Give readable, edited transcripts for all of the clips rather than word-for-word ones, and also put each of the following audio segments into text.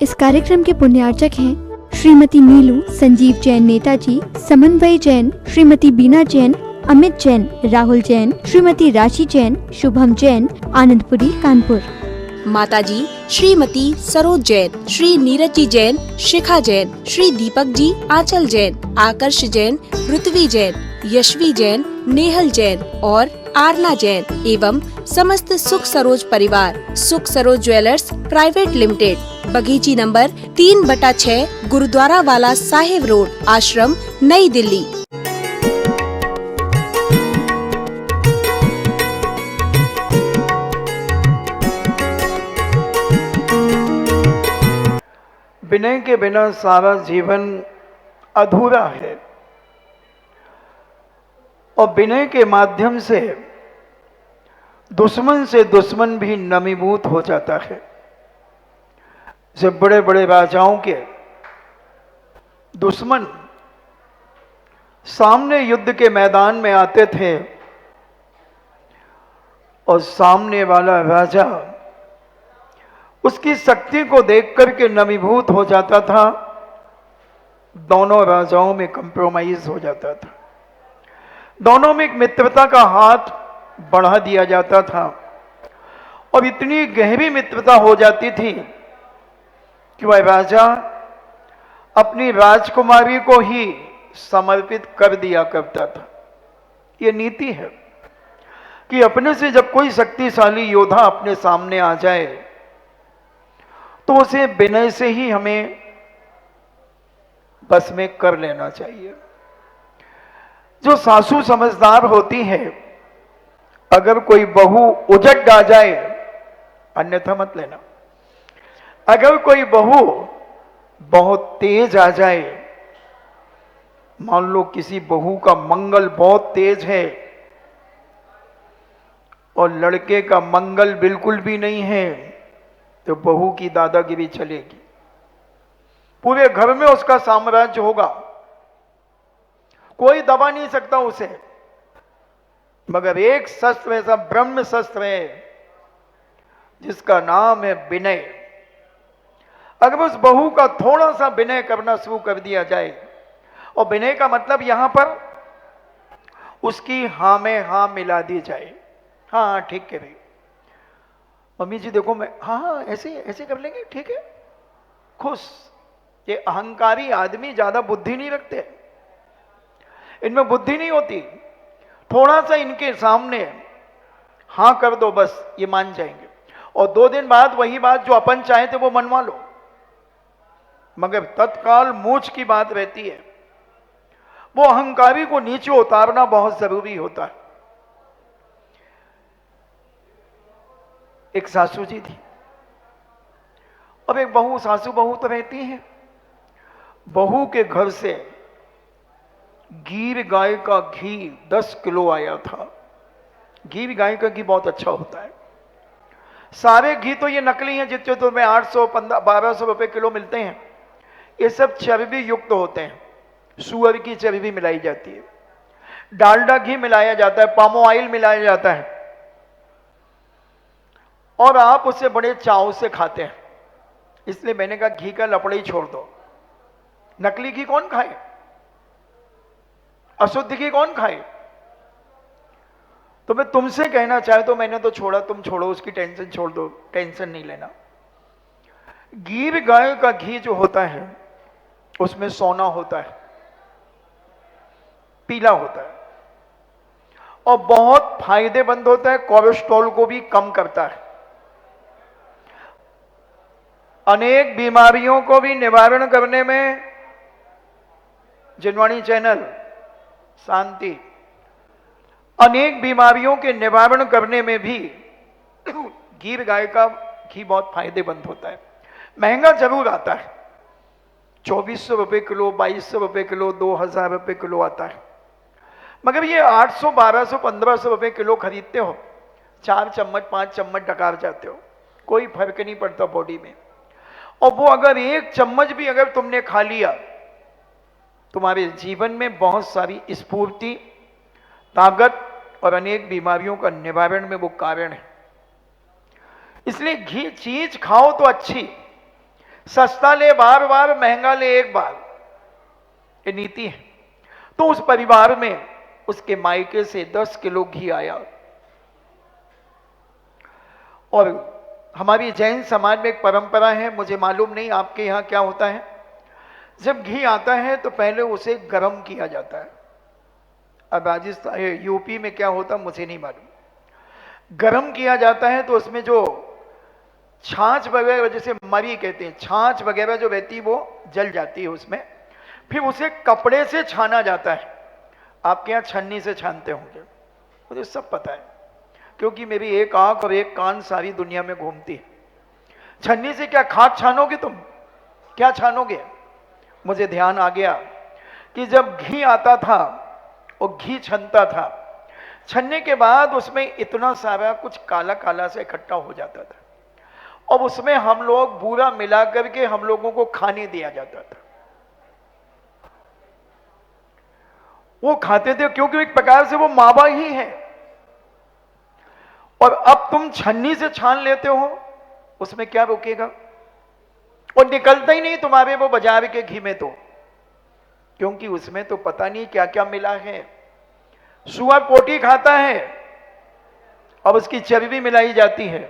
इस कार्यक्रम के पुण्यार्चक हैं श्रीमती नीलू संजीव जैन नेताजी, समन्वय जैन, श्रीमती बीना जैन, अमित जैन, राहुल जैन, श्रीमती राशि जैन, शुभम जैन, आनंदपुरी कानपुर। माताजी श्रीमती सरोज जैन, श्री नीरज जी जैन, शिखा जैन, श्री दीपक जी, आंचल जैन, आकर्ष जैन, ऋत्वी जैन, यशवी जैन, नेहल जैन और आरना जैन एवं समस्त सुख सरोज परिवार, सुख सरोज ज्वेलर्स प्राइवेट लिमिटेड, बगीची नंबर 3/6, गुरुद्वारा वाला साहिब रोड, आश्रम, नई दिल्ली। विनय के बिना सारा जीवन अधूरा है और विनय के माध्यम से दुश्मन भी नमीभूत हो जाता है। जब बड़े बड़े राजाओं के दुश्मन सामने युद्ध के मैदान में आते थे और सामने वाला राजा उसकी शक्ति को देख करके नमीभूत हो जाता था, दोनों राजाओं में कंप्रोमाइज हो जाता था, दोनों में एक मित्रता का हाथ बढ़ा दिया जाता था और इतनी गहरी मित्रता हो जाती थी कि वह राजा अपनी राजकुमारी को ही समर्पित कर दिया करता था। यह नीति है कि अपने से जब कोई शक्तिशाली योद्धा अपने सामने आ जाए तो उसे विनय से ही हमें बस में कर लेना चाहिए। जो सासू समझदार होती है, अगर कोई बहू उजट आ जाए, अन्यथा मत लेना, अगर कोई बहू बहुत तेज आ जाए, मान लो किसी बहू का मंगल बहुत तेज है और लड़के का मंगल बिल्कुल भी नहीं है, तो बहू की दादागिरी चलेगी, पूरे घर में उसका साम्राज्य होगा, कोई दबा नहीं सकता उसे। मगर एक शस्त्र ऐसा ब्रह्म शस्त्र है जिसका नाम है विनय। अगर उस बहू का थोड़ा सा विनय करना शुरू कर दिया जाए, और विनय का मतलब यहां पर उसकी हां में हां मिला दी जाए, हाँ हाँ ठीक है भाई, मम्मी जी देखो मैं, हाँ हाँ ऐसे ऐसे कर लेंगे, ठीक है, खुश। ये अहंकारी आदमी ज्यादा बुद्धि नहीं रखते, इनमें बुद्धि नहीं होती, थोड़ा सा इनके सामने हां कर दो बस ये मान जाएंगे, और 2 दिन बाद वही बात जो अपन चाहे थे वो मनवा लो। मगर तत्काल मूछ की बात रहती है, वो अहंकारी को नीचे उतारना बहुत जरूरी होता है। एक सासू जी थी और एक बहू, सासू बहू तो रहती है। बहू के घर से गीर गाय का घी 10 किलो आया था। गीर गाय का घी बहुत अच्छा होता है। सारे घी तो ये नकली हैं, जितने तो में 800 1200 रुपए किलो मिलते हैं, ये सब चर्बी युक्त होते हैं, सुअर की चर्बी मिलाई जाती है, डालडा घी मिलाया जाता है, पामो ऑयल मिलाया जाता है, और आप उसे बड़े चाव से खाते हैं। इसलिए मैंने कहा घी का लपड़ा ही छोड़ दो, नकली घी कौन खाए, अशुद्ध घी कौन खाए। तो मैं तुमसे कहना चाहे तो मैंने तो छोड़ा, तुम छोड़ो, उसकी टेंशन छोड़ दो, टेंशन नहीं लेना। गीर गाय का घी जो होता है उसमें सोना होता है, पीला होता है और बहुत फायदेमंद होता है, कोलेस्ट्रॉल को भी कम करता है, अनेक बीमारियों को भी निवारण करने में, जिनवाणी चैनल शांति, अनेक बीमारियों के निवारण करने में भी गीर गाय का घी बहुत फायदेमंद होता है। महंगा जरूर आता है, 2400 रुपए किलो, 2200 रुपए किलो, 2000 रुपए किलो आता है, मगर ये 800 1200 1500 रुपए किलो खरीदते हो, 4 चम्मच 5 चम्मच डकार जाते हो, कोई फर्क नहीं पड़ता बॉडी में। और वो अगर 1 चम्मच भी अगर तुमने खा लिया, तुम्हारे जीवन में बहुत सारी स्फूर्ति, ताकत और अनेक बीमारियों का निवारण में वो कारण है। इसलिए घी चीज खाओ तो अच्छी, सस्ता ले बार बार, महंगा ले एक बार, ये नीति है। तो उस परिवार में उसके मायके से 10 किलो घी आया। और हमारी जैन समाज में एक परंपरा है, मुझे मालूम नहीं आपके यहां क्या होता है, जब घी आता है तो पहले उसे गर्म किया जाता है। अब राजस्थान यूपी में क्या होता मुझे नहीं मालूम। गर्म किया जाता है तो उसमें जो छाछ वगैरह, जैसे मरी कहते हैं, छाछ वगैरह जो रहती है वो जल जाती है उसमें। फिर उसे कपड़े से छाना जाता है। आपके यहाँ छन्नी से छानते होंगे, मुझे सब पता है, क्योंकि मेरी एक आंख और एक कान सारी दुनिया में घूमती है। छन्नी से क्या खाद छानोगे तुम, क्या छानोगे? मुझे ध्यान आ गया कि जब घी आता था और घी छनता था, छनने के बाद उसमें इतना सारा कुछ काला काला से इकट्ठा हो जाता था, और उसमें हम लोग बूरा मिला करके हम लोगों को खाने दिया जाता था। वो खाते थे क्योंकि एक प्रकार से वो मावा ही है। और अब तुम छन्नी से छान लेते हो, उसमें क्या रुकेगा? और निकलता ही नहीं तुम्हारे वो बाजार के घी में तो, क्योंकि उसमें तो पता नहीं क्या क्या मिला है। सुअर पोटी खाता है, अब उसकी चर्बी मिलाई जाती है।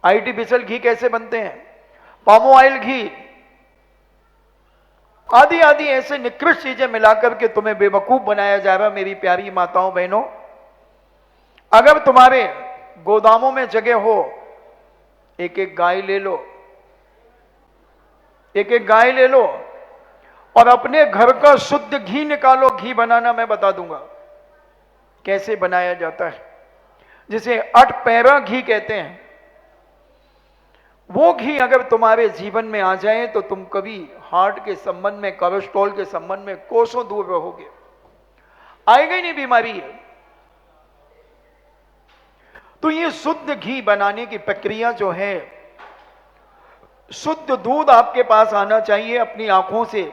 आर्टिफिशियल घी कैसे बनते हैं, पाम ऑयल घी, आदि आदि ऐसे निकृष्ट चीजें मिलाकर के तुम्हें बेवकूफ बनाया जा रहा। मेरी प्यारी माताओं बहनों, अगर तुम्हारे गोदामों में जगह हो, एक एक गाय ले लो, एक एक गाय ले लो और अपने घर का शुद्ध घी निकालो। घी बनाना मैं बता दूंगा कैसे बनाया जाता है, जिसे 8 पैरा घी कहते हैं। वो घी अगर तुम्हारे जीवन में आ जाए तो तुम कभी हार्ट के संबंध में, कोलेस्ट्रॉल के संबंध में कोसों दूर रहोगे। आएगा ही नहीं बीमारी है। तो ये शुद्ध घी बनाने की प्रक्रिया जो है, शुद्ध दूध आपके पास आना चाहिए। अपनी आंखों से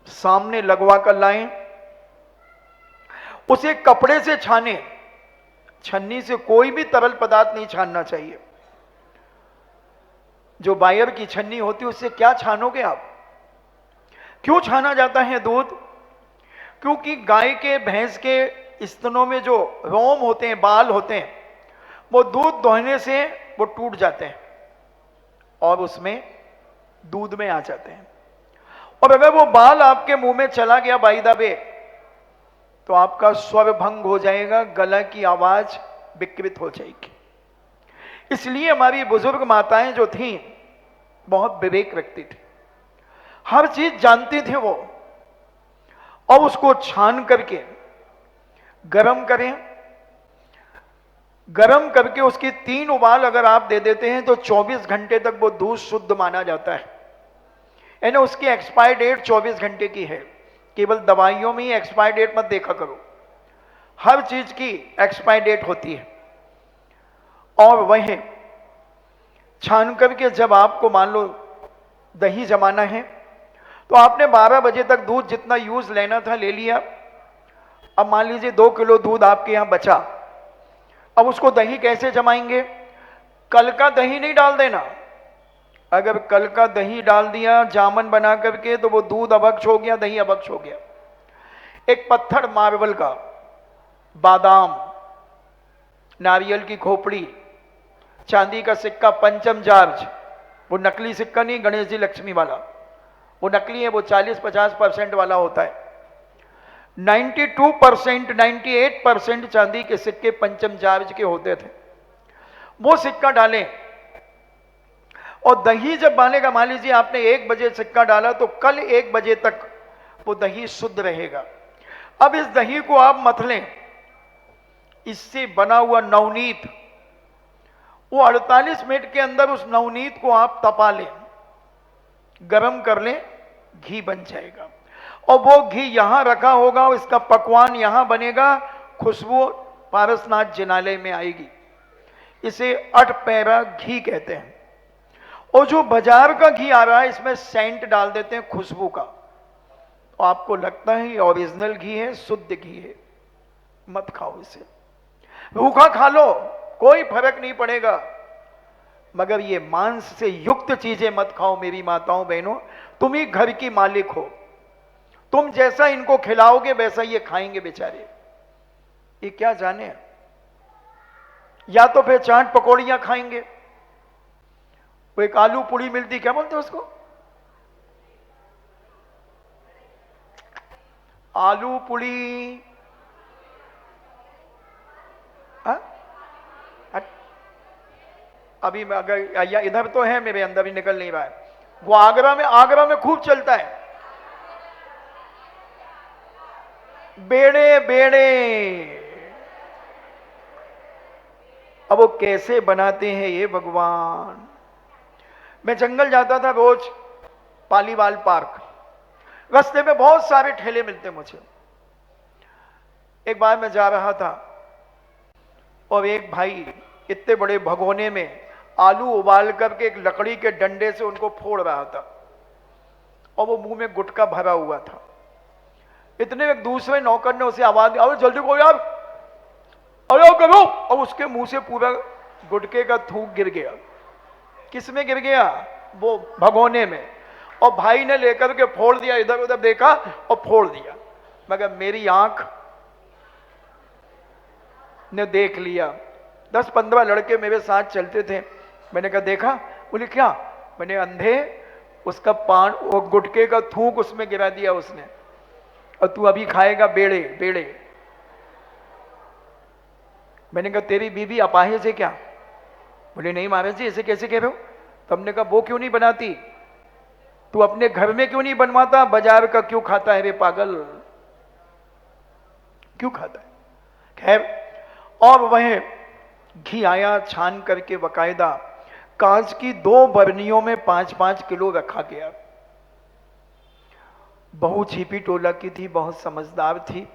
सामने लगवा कर लाएं, उसे कपड़े से छाने। छन्नी से कोई भी तरल पदार्थ नहीं छानना चाहिए। जो बायर की छन्नी होती है उससे क्या छानोगे आप? क्यों छाना जाता है दूध? क्योंकि गाय के, भैंस के स्तनों में जो रोम होते हैं, बाल होते हैं, वो दूध दोहने से वो टूट जाते हैं और उसमें दूध में आ जाते हैं। और अगर वो बाल आपके मुंह में चला गया बाई द वे, तो आपका स्वर भंग हो जाएगा, गला की आवाज विकृत हो जाएगी। इसलिए हमारी बुजुर्ग माताएं जो थीं बहुत विवेक रखती थी, हर चीज जानती थी वो, और उसको छान करके गरम करें। गरम करके उसकी 3 उबाल अगर आप दे देते हैं तो 24 घंटे तक वो दूध शुद्ध माना जाता है। यानी उसकी एक्सपायर डेट 24 घंटे की है। केवल दवाइयों में ही एक्सपायर डेट मत देखा करो, हर चीज की एक्सपायर डेट होती है। और वह छान करके जब आपको मान लो दही जमाना है, तो आपने 12 बजे तक दूध जितना यूज लेना था ले लिया। अब मान लीजिए 2 किलो दूध आपके यहां बचा, अब उसको दही कैसे जमाएंगे? कल का दही नहीं डाल देना। अगर कल का दही डाल दिया जामन बना करके तो वो दूध अभक्ष हो गया, दही अभक्ष हो गया। एक पत्थर मार्बल का, बादाम, नारियल की खोपड़ी, चांदी का सिक्का, पंचम जार्ज, वो नकली सिक्का नहीं, गणेश जी लक्ष्मी वाला, वो नकली है, वो 40-50% वाला होता है। 92%, 98% चांदी के सिक्के पंचम जार्ज के होते थे। वो सिक्का डालें और दही जब बनेगा, मान लीजिए आपने 1 बजे सिक्का डाला तो कल 1 बजे तक वो दही शुद्ध रहेगा। अब इस दही को आप मथ लें, इससे बना हुआ नवनीत, वो 48 मिनट के अंदर उस नवनीत को आप तपा लें, गरम कर लें, घी बन जाएगा। और वो घी यहां रखा होगा, इसका पकवान यहां बनेगा, खुशबू पारसनाथ जिनालय में आएगी। इसे 8 पैरा घी कहते हैं। और जो बाजार का घी आ रहा है इसमें सेंट डाल देते हैं खुशबू का, तो आपको लगता है ये ओरिजिनल घी है, शुद्ध घी है। मत खाओ इसे, भूखा खा लो, कोई फर्क नहीं पड़ेगा। मगर ये मांस से युक्त चीजें मत खाओ मेरी माताओं बहनों, तुम ही घर की मालिक हो, तुम जैसा इनको खिलाओगे वैसा ये खाएंगे बेचारे। ये क्या जाने, या तो फिर चाट पकौड़ियां खाएंगे। वो एक आलू पूड़ी मिलती, क्या बोलते हैं उसको, आलू पूड़ी, अभी मैं अगर या इधर तो है मेरे अंदर भी निकल नहीं रहा है, वो आगरा में खूब चलता है। बेड़े बेड़े, अब वो कैसे बनाते हैं ये भगवान। मैं जंगल जाता था रोज, पालीवाल पार्क, रास्ते में बहुत सारे ठेले मिलते मुझे। एक बार मैं जा रहा था और एक भाई इतने बड़े भगोने में आलू उबाल करके एक लकड़ी के डंडे से उनको फोड़ रहा था और वो मुंह में गुटखा भरा हुआ था। इतने एक दूसरे नौकर ने उसे आवाज दी, अरे जल्दी करो यार, अरे करो, और उसके मुंह से पूरा गुटके का थूक गिर गया। किस में गिर गया, वो भगोने में, और भाई ने लेकर के फोड़ दिया, इधर उधर देखा और फोड़ दिया। मगर मेरी आंख ने देख लिया। 10-15 लड़के मेरे साथ चलते थे, मैंने कहा देखा, बोले क्या, मैंने अंधे उसका पान और गुटके का थूक उसमें गिरा दिया उसने, और तू अभी खाएगा बेड़े बेड़े। मैंने कहा तेरी बीवी अपाहिज है क्या, बोले नहीं महाराज जी ऐसे कैसे कह रहे हो। तो हमने कहा वो क्यों नहीं बनाती, तू अपने घर में क्यों नहीं बनवाता, बाजार का क्यों खाता है रे पागल, क्यों खाता है। खैर, और वह घी आया छान करके बकायदा कांच की 2 बरनियों में 5-5 किलो रखा गया। बहू छिपी टोला की थी, बहुत समझदार थी।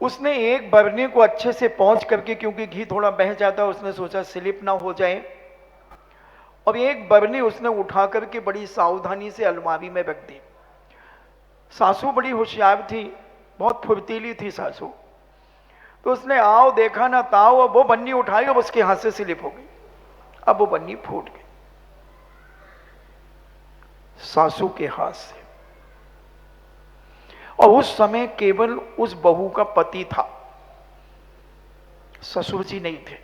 उसने एक बरनी को अच्छे से पहुंच करके, क्योंकि घी थोड़ा बह जाता, उसने सोचा स्लिप ना हो जाए, और एक बरनी उसने उठा करके बड़ी सावधानी से अलमारी में रख दी। सासू बड़ी होशियार थी, बहुत फुर्तीली थी सासू, तो उसने आओ देखा ना ताओ, अब वो बन्नी उठाई और उसके हाथ से स्लिप हो गई। अब वो बन्नी फूट गई सासू के हाथ से। और उस समय केवल उस बहू का पति था, ससुर जी नहीं थे।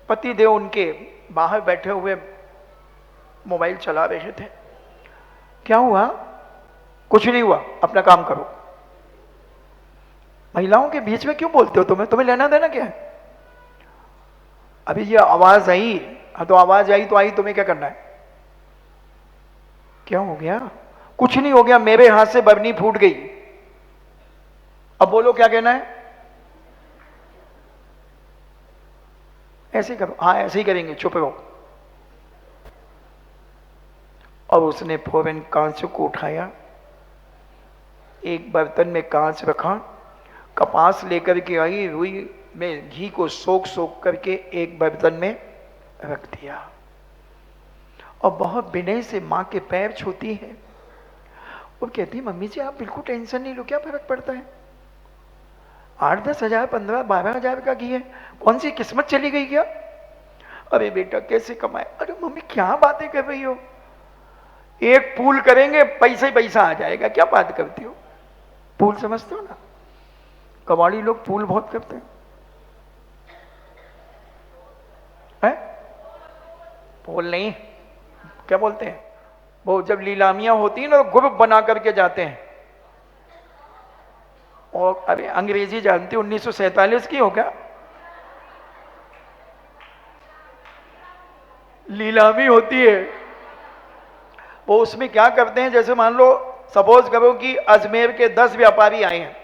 पति देव उनके बाहर बैठे हुए मोबाइल चला रहे थे। क्या हुआ, कुछ नहीं हुआ, अपना काम करो। महिलाओं के बीच में क्यों बोलते हो, तुम्हें लेना देना क्या है। अभी ये आवाज आई, हाँ तो आवाज आई तो आई, तुम्हें क्या करना है। क्या हो गया, कुछ नहीं हो गया, मेरे हाथ से बरनी फूट गई। अब बोलो क्या कहना है, ऐसे करो, हाँ ऐसे ही करेंगे, चुप रहो। और उसने फौरन कांच को उठाया, एक बर्तन में कांच रखा, कपास लेकर के आई, रुई में घी को सोख सोख करके एक बर्तन में रख दिया, और बहुत विनय से मां के पैर छूती है। वो कहती मम्मी जी आप बिल्कुल टेंशन नहीं लो, क्या फर्क पड़ता है, 8-10 हजार 15-12 हजार का घी है, कौन सी किस्मत चली गई क्या। अरे बेटा कैसे कमाए, अरे मम्मी क्या बातें कर रही हो, एक पूल करेंगे पैसा ही पैसा आ जाएगा, क्या बात करती हो। पूल समझते हो ना, कबाड़ी लोग पूल बहुत करते हैं, पूल नहीं, क्या बोलते हैं वो, जब लीलामियां होती है ना तो ग्रुप बना करके जाते हैं। और अरे अंग्रेजी जानते, 1947 की हो क्या, लीलामी होती है वो। उसमें क्या करते हैं, जैसे मान लो सपोज करो कि अजमेर के 10 व्यापारी आए हैं,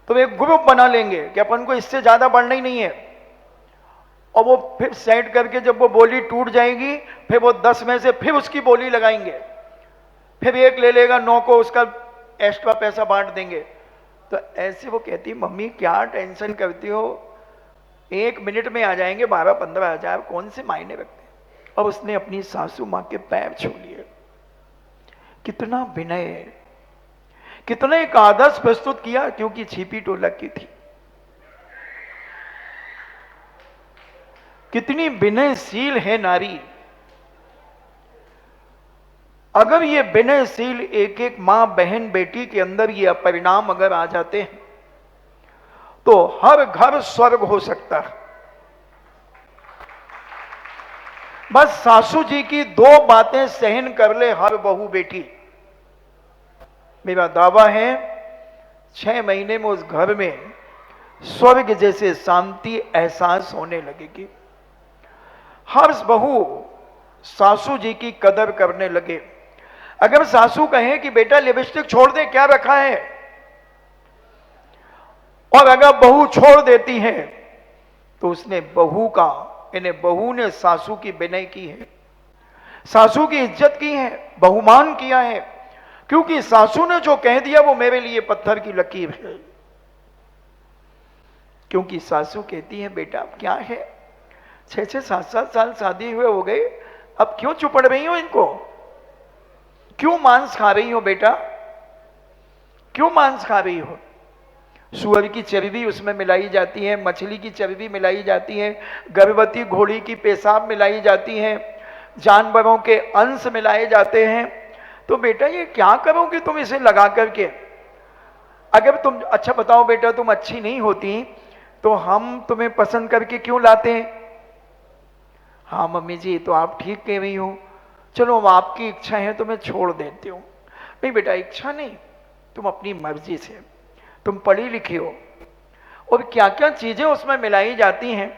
तो एक ग्रुप बना लेंगे कि अपन को इससे ज्यादा बढ़ना ही नहीं है, और वो फिर सेट करके जब वो बोली टूट जाएगी, फिर वो 10 में से फिर उसकी बोली लगाएंगे, फिर एक ले लेगा 9 को, उसका एक्स्ट्रा पैसा बांट देंगे। तो ऐसे वो कहती मम्मी क्या टेंशन करती हो, 1 मिनट में आ जाएंगे 12-15 हजार, कौन से मायने रखते हैं। और उसने अपनी सासू मां के पैर छू लिए। कितना विनय, कितना एक आदर्श प्रस्तुत किया, क्योंकि छिपी टोलक की थी। कितनी विनयशील है नारी। अगर ये विनयशील एक एक मां बहन बेटी के अंदर ये परिणाम अगर आ जाते हैं तो हर घर स्वर्ग हो सकता है। बस सासू जी की 2 बातें सहन कर ले हर बहू बेटी, मेरा दावा है 6 महीने में उस घर में स्वर्ग जैसे शांति एहसास होने लगेगी। हर बहू सासू जी की कदर करने लगे। अगर सासू कहे कि बेटा लिपस्टिक छोड़ दे, क्या रखा है, और अगर बहू छोड़ देती है तो उसने बहू का, यानी बहू ने सासू की विनय की है, सासू की इज्जत की है, बहुमान किया है, क्योंकि सासू ने जो कह दिया वो मेरे लिए पत्थर की लकीर है। क्योंकि सासू कहती है बेटा अब क्या है, 6-6 7-7 साल शादी हुए हो गए, अब क्यों चुपड़ रही हो इनको, क्यों मांस खा रही हो बेटा, क्यों मांस खा रही हो। सुअर की चर्बी उसमें मिलाई जाती है, मछली की चर्बी मिलाई जाती है, गर्भवती घोड़ी की पेशाब मिलाई जाती है, जानवरों के अंश मिलाए जाते हैं। तो बेटा ये क्या करोगे तुम इसे लगा करके। अगर तुम, अच्छा बताओ बेटा तुम अच्छी नहीं होती तो हम तुम्हें पसंद करके क्यों लाते हैं। हाँ मम्मी जी तो आप ठीक कह रही हो, चलो आपकी इच्छा है तो मैं छोड़ देती हूँ। नहीं बेटा इच्छा नहीं, तुम अपनी मर्जी से, तुम पढ़ी लिखी हो, और क्या क्या चीजें उसमें मिलाई जाती हैं।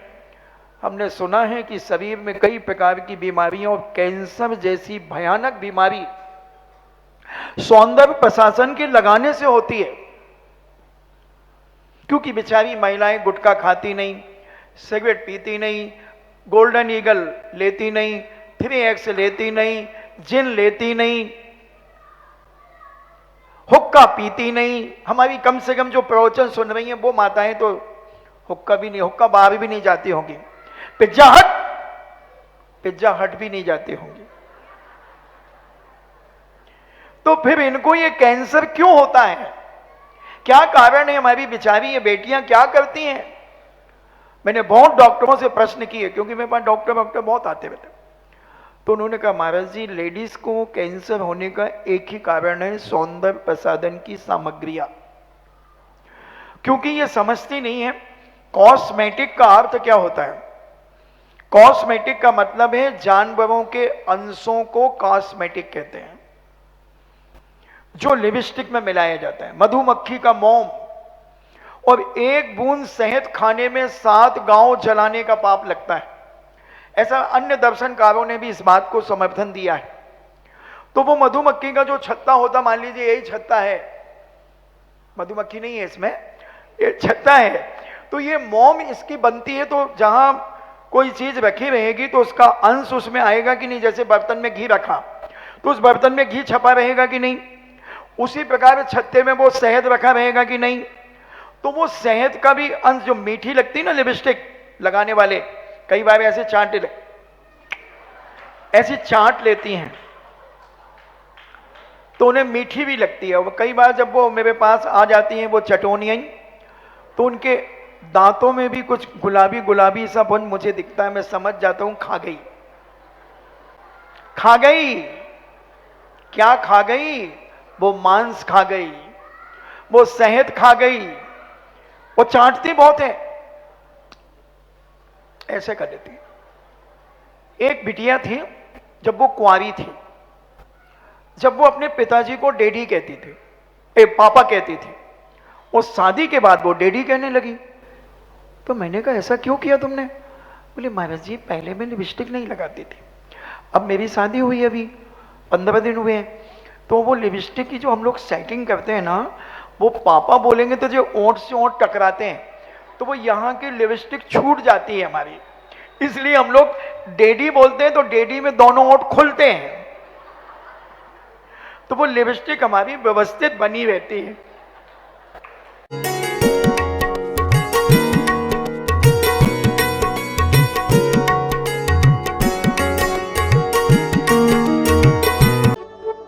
हमने सुना है कि शरीर में कई प्रकार की बीमारियां और कैंसर जैसी भयानक बीमारी सौंदर्य प्रशासन के लगाने से होती है, क्योंकि बेचारी महिलाएं गुटखा खाती नहीं, सिगरेट पीती नहीं, गोल्डन ईगल लेती नहीं, 3X लेती नहीं, जिन लेती नहीं, हुक्का पीती नहीं। हमारी कम से कम जो प्रवचन सुन रही हैं वो माताएं तो हुक्का भी नहीं, हुक्का बार भी नहीं जाती होंगी, पिज्जा हट भी नहीं जाती होंगी। तो फिर इनको ये कैंसर क्यों होता है, क्या कारण है। हमारी बेचारी ये बेटियां क्या करती हैं। मैंने बहुत डॉक्टरों से प्रश्न किए, क्योंकि मेरे पास डॉक्टर बहुत आते रहते, तो उन्होंने कहा महाराज जी लेडीज को कैंसर होने का एक ही कारण है, सौंदर्य प्रसाधन की सामग्रियां, क्योंकि ये समझती नहीं है कॉस्मेटिक का अर्थ क्या होता है। कॉस्मेटिक का मतलब है जानवरों के अंशों को कॉस्मेटिक कहते हैं, जो लिपस्टिक में मिलाया जाता है। मधुमक्खी का मोम और 1 बूंद शहद खाने में 7 गांव जलाने का पाप लगता है, ऐसा अन्य दर्शनकारों ने भी इस बात को समर्थन दिया है। तो वो मधुमक्खी का जो छत्ता होता, मान लीजिए यही छत्ता है, मधुमक्खी नहीं है इसमें, ये छत्ता है, तो ये मोम इसकी बनती है, तो जहां कोई चीज रखी रहेगी तो उसका अंश उसमें आएगा कि नहीं। जैसे बर्तन में घी रखा तो उस बर्तन में घी छपा रहेगा कि नहीं, उसी प्रकार छत्ते में वो शहद रखा रहेगा कि नहीं। तो वो शहद का भी अंश, जो मीठी लगती है ना लिपस्टिक लगाने वाले, कई बार ऐसे चाट लेती हैं तो उन्हें मीठी भी लगती है। वो कई बार जब वो मेरे पास आ जाती हैं वो चटोनियां, तो उनके दांतों में भी कुछ गुलाबी गुलाबी सा बन मुझे दिखता है, मैं समझ जाता हूं खा गई। क्या खा गई, वो मांस खा गई, वो शहद खा गई, वो चाटती बहुत है, ऐसे कर देती। एक बिटिया थी, जब वो कुंवारी थी, जब वो अपने पिताजी को डैडी कहती थी, पापा कहती थी, और शादी के बाद वो डैडी कहने लगी। तो मैंने कहा ऐसा क्यों किया तुमने। बोले महाराज जी पहले मैं लिपस्टिक नहीं लगाती थी, अब मेरी शादी हुई अभी 15 दिन हुए हैं, तो वो लिपस्टिक की जो हम लोग सेटिंग करते हैं ना, वो पापा बोलेंगे तो जो ओंठ से ओंठ टकराते हैं, तो वो यहाँ की लिपस्टिक छूट जाती है हमारी, इसलिए हम लोग डैडी बोलते हैं, तो डैडी में दोनों ओंठ खुलते हैं, तो वो लिपस्टिक हमारी व्यवस्थित बनी रहती है।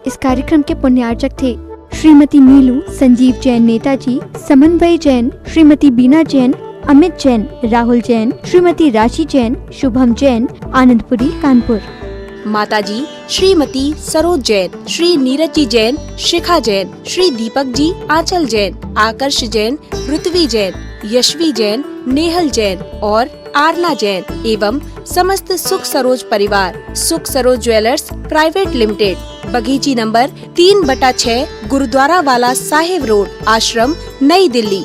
इस कार्यक्रम के पुण्यार्चक थे श्रीमती नीलू संजीव जैन नेताजी, समन्वय जैन श्रीमती बीना जैन, अमित जैन, राहुल जैन, श्रीमती राशि जैन, शुभम जैन, आनंदपुरी, कानपुर। माताजी श्रीमती सरोज जैन, श्री नीरज जी जैन, शिखा जैन, श्री दीपक जी, आंचल जैन, आकर्ष जैन, ऋत्वी जैन, यशवी जैन, नेहल जैन और आरना जैन एवं समस्त सुख सरोज परिवार। सुख सरोज ज्वेलर्स प्राइवेट लिमिटेड, बगीची नंबर 3/6, गुरुद्वारा वाला साहिब रोड, आश्रम, नई दिल्ली।